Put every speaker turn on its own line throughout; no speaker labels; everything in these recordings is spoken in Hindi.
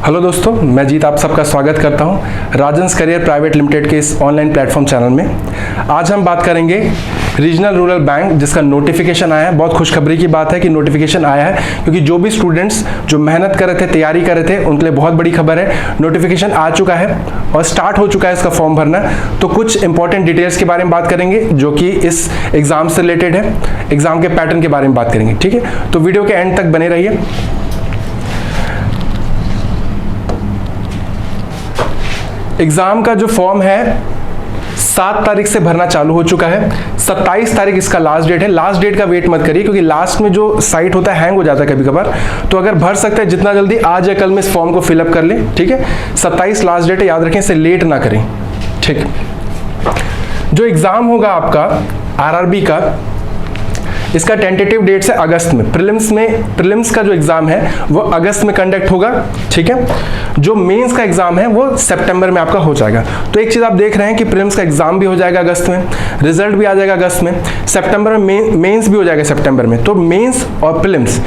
हेलो दोस्तों, मैं जीत आप सबका स्वागत करता हूं राजन्स करियर प्राइवेट लिमिटेड के इस ऑनलाइन प्लेटफॉर्म चैनल में। आज हम बात करेंगे रीजनल रूरल बैंक जिसका नोटिफिकेशन आया है। बहुत खुशखबरी की बात है कि नोटिफिकेशन आया है, क्योंकि जो भी स्टूडेंट्स जो मेहनत कर रहे थे, तैयारी कर रहे थे, उनके लिए बहुत बड़ी खबर है। नोटिफिकेशन आ चुका है और स्टार्ट हो चुका है इसका फॉर्म भरना। तो कुछ इंपॉर्टेंट डिटेल्स के बारे में बात करेंगे जो कि इस एग्जाम से रिलेटेड है, एग्जाम के पैटर्न के बारे में बात करेंगे। ठीक है, तो वीडियो के एंड तक बने रहिए। एग्जाम का जो फॉर्म है 7 तारीख से भरना चालू हो चुका है। 27 तारीख इसका लास्ट डेट है। लास्ट डेट का वेट मत करिए, क्योंकि लास्ट में जो साइट होता है हैंग हो जाता है कभी कभार। तो अगर भर सकते हैं जितना जल्दी आज या कल में इस फॉर्म को फिलअप कर लें। ठीक है, 27 लास्ट डेट है, याद रखें, इसे लेट ना करें। ठीक, जो एग्जाम होगा आपका आरआरबी का, इसका टेंटेटिव डेट है अगस्त में। प्रीलिम्स का जो एग्जाम है वो अगस्त में कंडक्ट होगा। ठीक है, जो मेंस का एग्जाम है वो सितंबर में आपका हो जाएगा। तो एक चीज आप देख रहे हैं कि प्रीलिम्स का एग्जाम भी हो जाएगा अगस्त में, रिजल्ट भी आ जाएगा अगस्त में, सितंबर में मेंस भी हो जाएगा सितंबर में। तो मेंस और प्रीलिम्स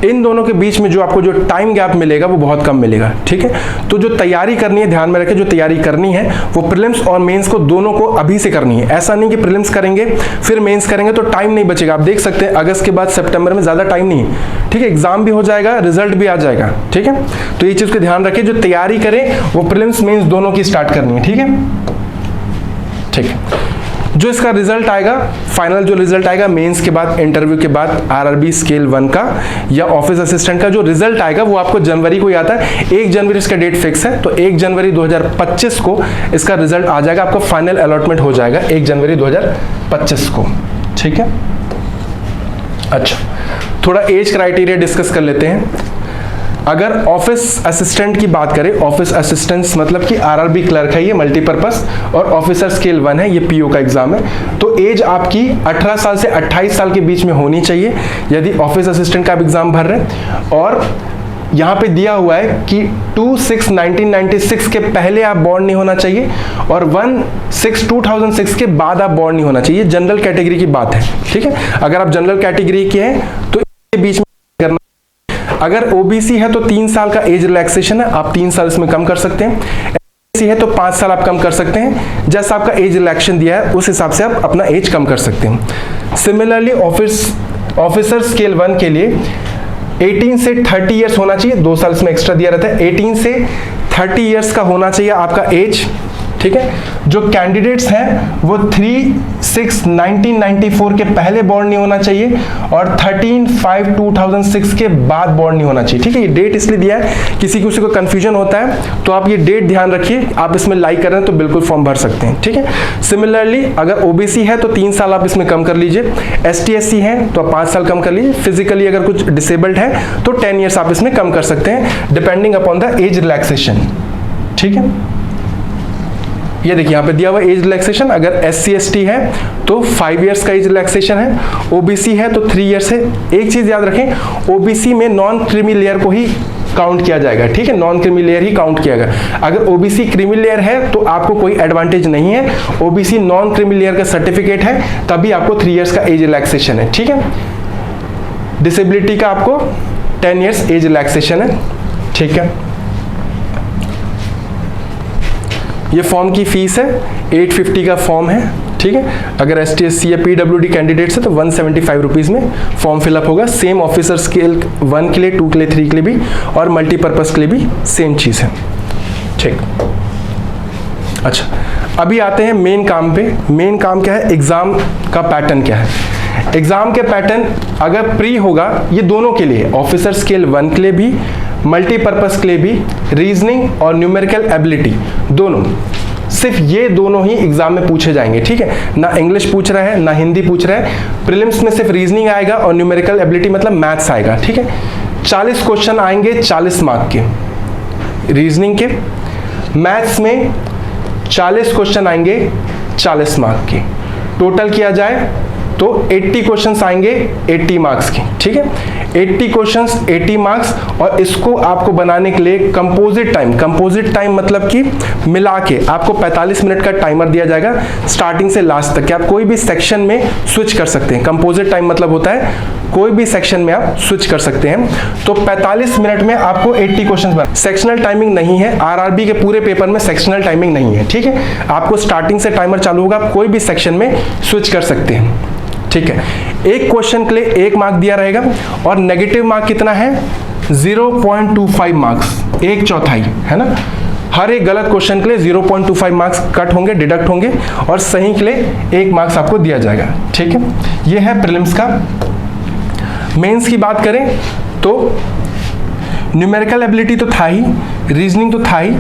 इन दोनों के बीच में जो आपको जो टाइम गैप मिलेगा वो बहुत कम मिलेगा। ठीक है, तो जो तैयारी करनी है, ध्यान में रखें, जो तैयारी करनी है वो प्रीलिम्स और मेंस को दोनों को अभी से करनी है। ऐसा नहीं कि प्रीलिम्स करेंगे फिर मेंस करेंगे तो टाइम नहीं बचेगा। आप देख सकते हैं अगस्त के बाद सितंबर में ज्यादा टाइम नहीं है। ठीक है, एग्जाम भी हो जाएगा, रिजल्ट भी आ जाएगा। ठीक है, तो ये चीज को ध्यान रखें, जो तैयारी करें वो प्रीलिम्स मेंस दोनों की स्टार्ट करनी है। ठीक है, ठीक है, जो इसका रिजल्ट आएगा, फाइनल जो रिजल्ट आएगा मेंस के बाद, इंटरव्यू के बाद, आरआरबी स्केल 1 का या ऑफिस असिस्टेंट का जो रिजल्ट आएगा वो आपको जनवरी को ही आता है। 1 जनवरी इसका डेट फिक्स है, तो 1 जनवरी 2025 को इसका रिजल्ट आ जाएगा, आपको फाइनल अलॉटमेंट हो जाएगा 1 जनवरी 2025 को। ठीक है, अच्छा, थोड़ा एज क्राइटेरिया डिस्कस कर लेते हैं। अगर ऑफिस असिस्टेंट की बात करें, ऑफिस असिस्टेंट्स मतलब कि आरआरबी क्लर्क है ये, मल्टीपर्पस, और ऑफिसर स्केल 1 है, ये पीओ का एग्जाम है। तो एज आपकी 18 साल से 28 साल के बीच में होनी चाहिए यदि ऑफिस असिस्टेंट का आप एग्जाम भर रहे हैं। और यहाँ पे दिया हुआ है कि 2/6/1996 के पहले आप बॉर्न नहीं होना चाहिए और 1/6/2006 के बाद आप बॉर्न नहीं होना चाहिए। जनरल कैटेगरी की बात है। ठीक है, अगर आप जनरल कैटेगरी के हैं तो इसके बीच में करना। अगर ओबीसी है तो 3 साल का एज रिलैक्सेशन है, आप 3 साल इसमें कम कर सकते हैं। एससी है तो 5 साल आप कम कर सकते हैं। जैसा आपका एज रिलैक्सेशन दिया है उस हिसाब से आप अपना एज कम कर सकते हैं। सिमिलरली ऑफिसर स्केल 1 के लिए 18 से 30 इयर्स होना चाहिए, 2 साल इसमें एक्स्ट्रा दिया रहता है। 18 से 30 इयर्स का होना चाहिए आपका एज। ठीक है, जो कैंडिडेट्स हैं वो 3/6/1994 के पहले बॉर्न नहीं होना चाहिए और 13/5/2006 के बाद बॉर्न नहीं होना चाहिए। ठीक है, ये डेट इसलिए दिया है, किसी को कंफ्यूजन होता है तो आप ये डेट ध्यान रखिए। आप इसमें लाइक कर रहे हैं तो बिल्कुल फॉर्म भर सकते हैं। ठीक है, सिमिलरली अगर ओबीसी है तो 3 साल आप इसमें कम कर लीजिए। एसटी/एससी है तो आप 5 साल कम कर लीजिए। फिजिकली अगर कुछ डिसेबल्ड है तो 10 इयर्स आप इसमें कम कर सकते हैं, depending upon the age relaxation. ठीक है, ये देखिए यहाँ पे दिया हुआ एज रिलैक्सेशन। अगर SC/ST है तो 5 इयर्स का एज रिलैक्सेशन है, ओबीसी है तो 3 इयर्स है। एक चीज याद रखें, ओबीसी में नॉन क्रीमी लेयर को ही काउंट किया जाएगा। ठीक है, नॉन क्रीमी लेयर ही काउंट किया जाएगा। अगर ओबीसी क्रीमी लेयर है तो आपको कोई एडवांटेज नहीं है। ओबीसी नॉन क्रीमी लेयर का सर्टिफिकेट है तभी आपको 3 इयर्स का एज रिलैक्सेशन है। ठीक है, डिसेबिलिटी का आपको 10 इयर्स एज रिलैक्सेशन है। ठीक है, ये फॉर्म की फीस है 850 का फॉर्म है। ठीक है, अगर ST/SC या PWD कैंडिडेट्स है तो 175 रुपीज में फॉर्म फिलअप होगा। सेम ऑफिसर स्केल 1 के लिए, 2 के लिए, 3 के लिए भी और मल्टीपर्पज के लिए भी सेम चीज है। ठीक, अच्छा, अभी आते हैं मेन काम पे। मेन काम क्या है, एग्जाम का पैटर्न क्या है। एग्जाम के पैटर्न अगर प्री होगा, ये दोनों के लिए, ऑफिसर स्केल 1 के लिए भी, मल्टीपर्पज के लिए भी, रीजनिंग और न्यूमेरिकल एबिलिटी दोनों, सिर्फ ये दोनों ही एग्जाम में पूछे जाएंगे। ठीक है, ना इंग्लिश पूछ रहा है ना हिंदी पूछ रहा है। प्रीलिम्स में सिर्फ रीजनिंग आएगा और न्यूमेरिकल एबिलिटी मतलब मैथ्स आएगा। ठीक है, 40 क्वेश्चन आएंगे 40 मार्क के रीजनिंग के। मैथ्स में 40 क्वेश्चन आएंगे 40 मार्क के। टोटल किया जाए तो 80 क्वेश्चंस आएंगे 80 मार्क्स के। ठीक है, 80 क्वेश्चंस 80 मार्क्स, और इसको आपको बनाने के लिए कंपोजिट टाइम मतलब कि मिला के आपको 45 मिनट का टाइमर दिया जाएगा स्टार्टिंग से लास्ट तक, कि आप कोई भी सेक्शन में स्विच कर सकते हैं। कंपोजिट टाइम मतलब होता है कोई भी सेक्शन में आप स्विच कर सकते हैं। तो 45 मिनट में आपको 80 क्वेश्चंस बना। सेक्शनल टाइमिंग नहीं है, आरआरबी के पूरे पेपर में सेक्शनल टाइमिंग नहीं है, ठीक है। आपको स्टार्टिंग से टाइमर चालू होगा, आप कोई भी सेक्शन में स्विच कर सकते हैं, ठीक है। एक क्वेश्चन के लिए 1 मार्क दिया रहेगा, और नेगेटिव मार्क कितना है 0.25 मार्क्स, 1/4 है ना। हर एक गलत क्वेश्चन के लिए 0.25 मार्क्स कट होंगे, डिडक्ट होंगे, और सही के लिए 1 मार्क्स आपको दिया जाएगा, ठीक है। यह है प्रीलिम्स का। मेंस की बात करें तो न्यूमेरिकल एबिलिटी तो था ही, रीजनिंग तो था ही,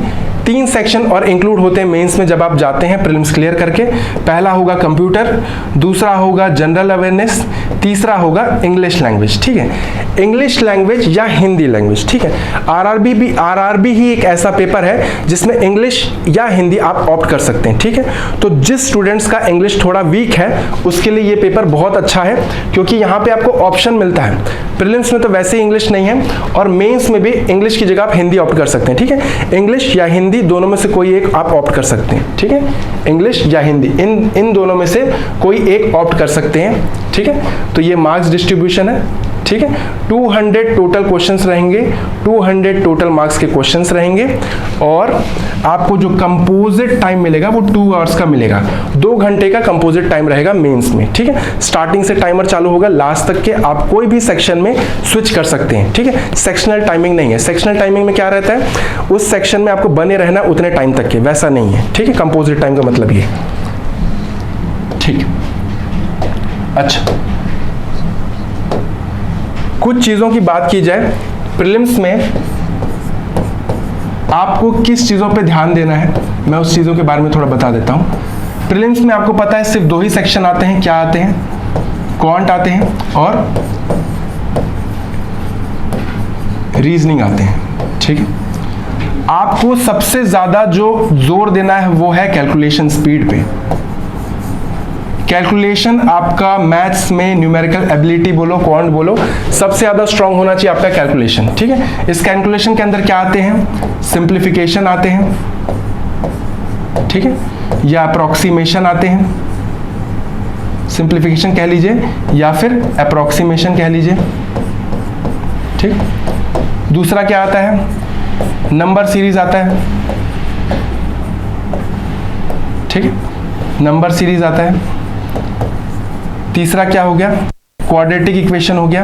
3 सेक्शन और इंक्लूड होते हैं मेंस में जब आप जाते हैं प्रीलिम्स क्लियर करके। पहला होगा कंप्यूटर, दूसरा होगा जनरल अवेयरनेस, तीसरा होगा इंग्लिश लैंग्वेज, ठीक है। इंग्लिश लैंग्वेज या हिंदी लैंग्वेज, ठीक है। आरआरबी ही एक ऐसा पेपर है जिसमें इंग्लिश या हिंदी आप ऑप्ट कर सकते हैं, ठीक है। तो जिस स्टूडेंट्स का इंग्लिश थोड़ा वीक है उसके लिए ये पेपर बहुत अच्छा है, क्योंकि यहाँ पे आपको ऑप्शन मिलता है। प्रीलिम्स में तो वैसे ही इंग्लिश नहीं है, और मेंस में भी इंग्लिश की जगह आप हिंदी ऑप्ट कर सकते हैं, ठीक है। इंग्लिश या हिंदी दोनों में से कोई एक आप ऑप्ट कर सकते हैं, ठीक है। इंग्लिश या हिंदी, इन दोनों में से कोई एक ऑप्ट कर सकते हैं, ठीक है। तो ये मार्क्स डिस्ट्रीब्यूशन है, ठीक है। 200 टोटल क्वेश्चंस रहेंगे, 200 टोटल मार्क्स के क्वेश्चंस रहेंगे, और आपको जो कंपोजिट टाइम मिलेगा वो 2 आवर्स का मिलेगा। 2 घंटे का कंपोजिट टाइम रहेगा मेंस में, ठीक है। स्टार्टिंग से टाइमर चालू होगा लास्ट तक के, आप कोई भी सेक्शन में स्विच कर सकते हैं, ठीक है। सेक्शनल टाइमिंग नहीं है। सेक्शनल टाइमिंग में क्या रहता है, उस सेक्शन में आपको बने रहना उतने टाइम तक के, वैसा नहीं है, ठीक है। कंपोजिट टाइम का मतलब ये, ठीक है। अच्छा, कुछ चीजों की बात की जाए, प्रीलिम्स में आपको किस चीजों पे ध्यान देना है, मैं उस चीजों के बारे में थोड़ा बता देता हूं। प्रीलिम्स में आपको पता है सिर्फ 2 ही सेक्शन आते हैं, क्या आते हैं, क्वांट आते हैं और रीजनिंग आते हैं, ठीक है। आपको सबसे ज्यादा जो जोर देना है वो है कैलकुलेशन स्पीड पे। कैलकुलेशन आपका मैथ्स में, न्यूमेरिकल एबिलिटी बोलो, क्वांट बोलो, सबसे ज्यादा स्ट्रांग होना चाहिए आपका कैलकुलेशन, ठीक है। इस कैलकुलेशन के अंदर क्या आते हैं, सिंप्लीफिकेशन आते हैं, ठीक है, या अप्रोक्सीमेशन आते हैं, सिंप्लीफिकेशन कह लीजिए या फिर अप्रोक्सीमेशन कह लीजिए, ठीक। दूसरा क्या आता है, नंबर सीरीज आता है, ठीक है, नंबर सीरीज आता है। तीसरा क्या हो गया, क्वाड्रेटिक इक्वेशन हो गया,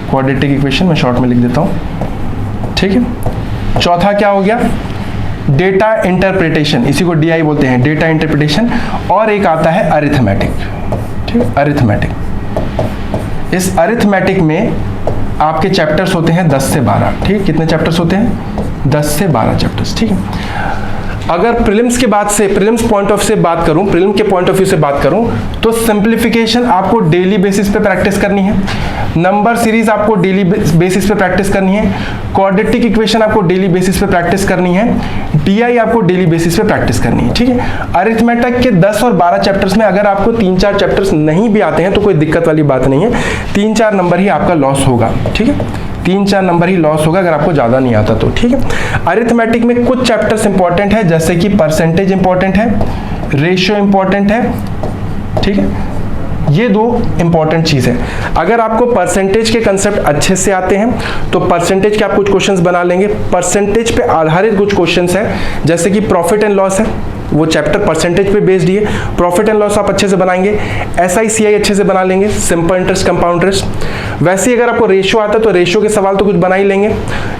क्वाड्रेटिक इक्वेशन मैं शॉर्ट में लिख देता हूं, ठीक है। चौथा क्या हो गया, डेटा इंटरप्रिटेशन, इसी को डीआई बोलते हैं, डेटा इंटरप्रिटेशन। और एक आता है अरिथमेटिक, ठीक है, अरिथमेटिक। इस अरिथमेटिक में आपके चैप्टर्स होते हैं 10 से 12, ठीक है। कितने चैप्टर्स होते हैं, 10 से 12 चैप्टर्स, ठीक है। अगर प्रीलिम्स के बाद से, प्रीलिम्स पॉइंट ऑफ से बात करूं, प्रीलिम के पॉइंट ऑफ व्यू से बात करूं, तो सिंप्लीफिकेशन आपको डेली बेसिस पे प्रैक्टिस करनी है, नंबर सीरीज आपको डेली बेसिस पे प्रैक्टिस करनी है, क्वाड्रेटिक इक्वेशन आपको डेली बेसिस पे प्रैक्टिस करनी है, डीआई आपको डेली बेसिस पे प्रैक्टिस करनी है, ठीक है। अरिथमेटिक के 10 और 12 चैप्टर्स में अगर आपको 3-4 चैप्टर्स नहीं भी आते हैं तो कोई दिक्कत वाली बात नहीं है, 3-4 नंबर ही आपका लॉस होगा, ठीक है। 3-4 नंबर ही लॉस होगा अगर आपको ज्यादा नहीं आता तो, ठीक है। अरिथमेटिक में कुछ चैप्टर्स इंपॉर्टेंट है, जैसे कि परसेंटेज इंपॉर्टेंट है, रेशियो इंपॉर्टेंट है, ठीक है। ये 2 इंपॉर्टेंट चीज है। अगर आपको परसेंटेज के कंसेप्ट अच्छे से आते हैं तो परसेंटेज के आप कुछ क्वेश्चंस बना लेंगे। परसेंटेज पे आधारित कुछ क्वेश्चंस है, जैसे कि प्रॉफिट एंड लॉस है, वो चैप्टर परसेंटेज पे बेस्ड ही है। प्रॉफिट एंड लॉस आप अच्छे से बनाएंगे, SICI अच्छे से बना लेंगे, सिंपल इंटरेस्ट, कंपाउंड इंटरेस्ट। वैसे ही अगर आपको रेशियो आता है तो रेशियो के सवाल तो कुछ बना ही लेंगे।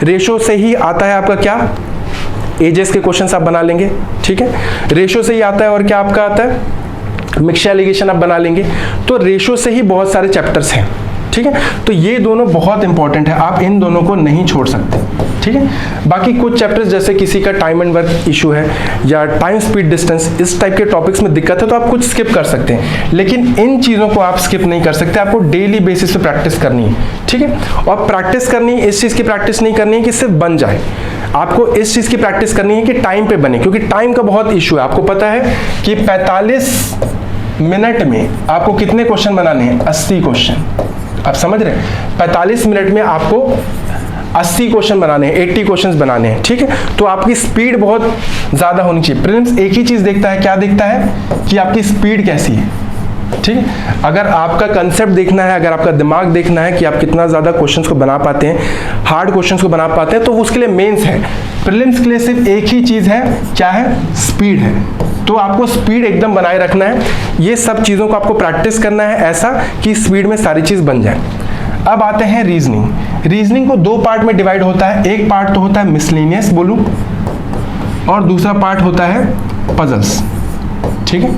रेशियो से ही आता है आपका क्या, एजेस के क्वेश्चंस आप बना लेंगे, ठीक है। रेशियो से ही आता है, और क्या आपका आता है, मिक्सचर एलिगेशन आप बना लेंगे। तो रेशियो से ही बहुत सारे चैप्टर्स हैं, ठीक है। तो ये दोनों बहुत इंपॉर्टेंट है, आप इन दोनों को नहीं छोड़ सकते, ठीक है। बाकी कुछ चैप्टर्स जैसे किसी का टाइम एंड वर्क इशू है या टाइम स्पीड डिस्टेंस, इस टाइप के टॉपिक्स में दिक्कत है तो आप कुछ स्किप कर सकते हैं, लेकिन इन चीज़ों को आप स्किप नहीं कर सकते। आपको डेली बेसिस पे प्रैक्टिस करनी है, ठीक है। और प्रैक्टिस करनी, इस चीज़ की प्रैक्टिस नहीं करनी है कि सिर्फ बन जाए, आपको इस चीज़ की प्रैक्टिस करनी है कि टाइम पे बने, क्योंकि टाइम का बहुत इशू है। आपको पता है कि 45 मिनट में आपको कितने क्वेश्चन बनाने हैं, 80 क्वेश्चन, आप समझ रहे हैं, 45 मिनट में आपको 80 क्वेश्चन बनाने हैं, 80 क्वेश्चंस बनाने हैं, ठीक है। तो आपकी स्पीड बहुत ज़्यादा होनी चाहिए। प्रीलिम्स एक ही चीज़ देखता है, क्या देखता है कि आपकी स्पीड कैसी है, ठीक है। अगर आपका कंसेप्ट देखना है, अगर आपका दिमाग देखना है कि आप कितना ज़्यादा क्वेश्चंस को बना पाते हैं, हार्ड क्वेश्चंस को बना पाते हैं, तो उसके लिए मेंस है। प्रीलिम्स के लिए सिर्फ एक ही चीज़ है, क्या है, स्पीड है। तो आपको स्पीड एकदम बनाए रखना है। ये सब चीज़ों को आपको प्रैक्टिस करना है ऐसा कि स्पीड में सारी चीज़ बन जाए। अब आते हैं रीजनिंग। रीजनिंग को दो पार्ट में डिवाइड होता है। एक पार्ट तो होता है मिसलेनियस बोलूं, और दूसरा पार्ट होता है पजल्स, ठीक है।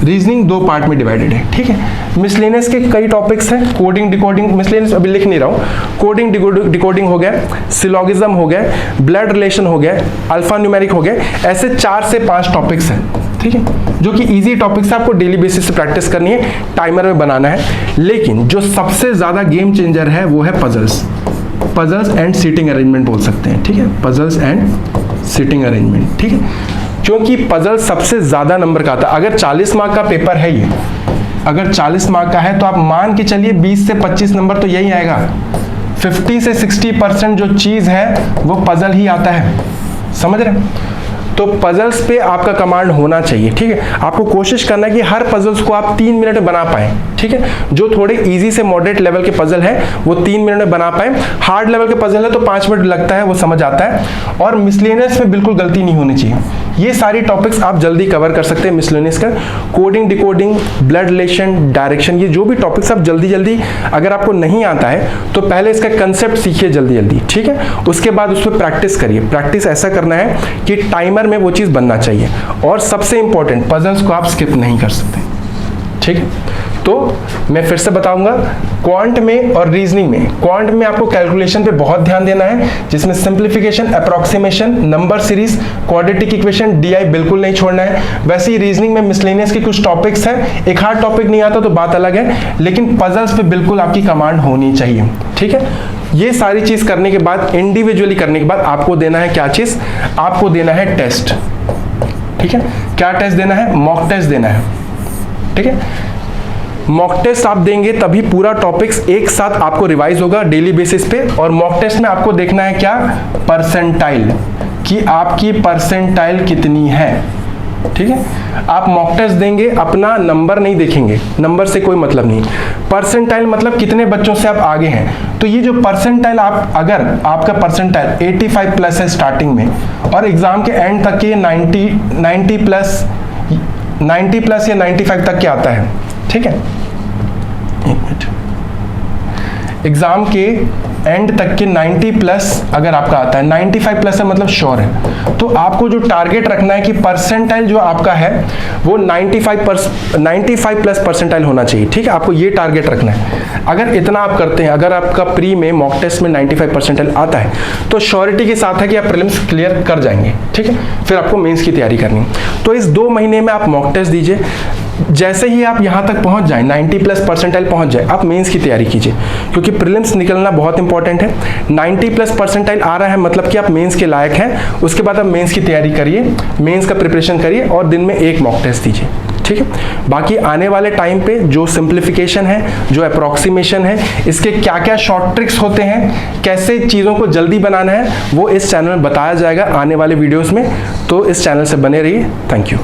रीजनिंग दो पार्ट में डिवाइडेड है, ठीक है। मिसलेनियस के कई टॉपिक्स हैं, कोडिंग डिकोडिंग, मिसलेनियस अभी लिख नहीं रहा हूँ। कोडिंग डिकोडिंग हो गया, सिलोगिज्म हो गया, ब्लड रिलेशन हो गया, अल्फा न्यूमेरिक हो गया। ऐसे 4 से 5 टॉपिक्स हैं, ठीक है, जो कि इजी टॉपिक्स है, आपको डेली बेसिस से प्रैक्टिस करनी है, टाइमर में बनाना है। लेकिन जो सबसे ज़्यादा गेम चेंजर है वो है puzzles. Puzzles and seating arrangement बोल सकते हैं, ठीक है, पजल्स एंड सीटिंग अरेंजमेंट, ठीक है। क्योंकि पजल सबसे ज़्यादा नंबर का आता है। अगर 40 मार्क का पेपर है ये, अगर 40 मार्क का है तो आप मान के चलिए 20 से 25 नंबर तो यही आएगा। 50 से 60% जो चीज़ है वो पजल ही आता है, समझ रहे हैं। तो पजल्स पे आपका कमांड होना चाहिए, ठीक है। आपको कोशिश करना है कि हर पजल्स को आप 3 मिनट में बना पाएं, ठीक है। जो थोड़े इजी से मॉडरेट लेवल के पजल है वो 3 मिनट में बना पाएं। हार्ड लेवल के पजल है तो 5 मिनट लगता है, वो समझ आता है। और मिसलेनियस में बिल्कुल गलती नहीं होनी चाहिए। ये सारी टॉपिक्स आप जल्दी कवर कर सकते हैं मिसलेनियस का। Coding decoding, blood relation, direction, ये जो भी टॉपिक्स आप जल्दी अगर आपको नहीं आता है तो पहले इसका कंसेप्ट सीखिए जल्दी, ठीक है। उसके बाद उस पर प्रैक्टिस करिए। प्रैक्टिस ऐसा करना है कि टाइमर में वो चीज़ बनना चाहिए। और सबसे इंपॉर्टेंट, पजल्स को आप स्किप नहीं कर सकते, ठीक है। तो मैं फिर से बताऊंगा, क्वांट में और रीजनिंग में, क्वांट में आपको कैलकुलेशन पे बहुत ध्यान देना है, जिसमें simplification, approximation, number series, quadratic equation, DI बिल्कुल नहीं छोड़ना है। वैसे ही रीजनिंग में मिसलेनियस के कुछ टॉपिक्स हैं, एक हार्ड टॉपिक नहीं आता तो बात अलग है, लेकिन पजल्स पे बिल्कुल आपकी कमांड होनी चाहिए, ठीक है। ये सारी चीज करने के बाद, इंडिविजुअली करने के बाद आपको देना है क्या चीज, आपको देना है टेस्ट, ठीक है। क्या टेस्ट देना है, मॉक टेस्ट देना है, ठीक है। मॉक टेस्ट आप देंगे तभी पूरा टॉपिक्स एक साथ आपको रिवाइज होगा डेली बेसिस पे। और मॉक टेस्ट में आपको देखना है क्या, परसेंटाइल, कि आपकी परसेंटाइल कितनी है, ठीक है। आप मॉक टेस्ट देंगे, अपना नंबर नहीं देखेंगे, नंबर से कोई मतलब नहीं। परसेंटाइल मतलब कितने बच्चों से आप आगे हैं। तो ये जो परसेंटाइल, आप अगर आपका परसेंटाइल 85 प्लस है स्टार्टिंग में, और एग्जाम के एंड तक के 90 प्लस या 95 तक के आता है, ठीक है। एक मिनट, एग्जाम के एंड तक के 90 प्लस अगर आपका आता है, 95 प्लस है मतलब श्योर है, तो आपको जो टारगेट रखना है कि परसेंटाइल जो आपका है वो 95 प्लस परसेंटाइल होना चाहिए, ठीक है। आपको ये टारगेट रखना है। अगर इतना आप करते हैं, अगर आपका प्री में मॉक टेस्ट में 95 परसेंटाइल आता है तो श्योरिटी के साथ है कि आप प्रीलिम्स क्लियर कर जाएंगे, ठीक है। फिर आपको मेंस की तैयारी करनी है। तो इस 2 महीने में आप मॉक टेस्ट दीजिए। जैसे ही आप यहाँ तक पहुँच जाएं, 90 प्लस परसेंटाइल पहुँच जाए, आप मेंस की तैयारी कीजिए, क्योंकि प्रीलिम्स निकलना बहुत इंपॉर्टेंट है। 90 प्लस परसेंटाइल आ रहा है मतलब कि आप मेंस के लायक हैं। उसके बाद आप मेंस की तैयारी करिए, मेंस का प्रिपरेशन करिए और दिन में 1 मॉक टेस्ट दीजिए, ठीक है। बाकी आने वाले टाइम पे जो सिंप्लीफिकेशन है, जो अप्रोक्सीमेशन है, इसके क्या क्या शॉर्ट ट्रिक्स होते हैं, कैसे चीज़ों को जल्दी बनाना है, वो इस चैनल में बताया जाएगा आने वाले वीडियोस में। तो इस चैनल से बने रहिए। Thank you.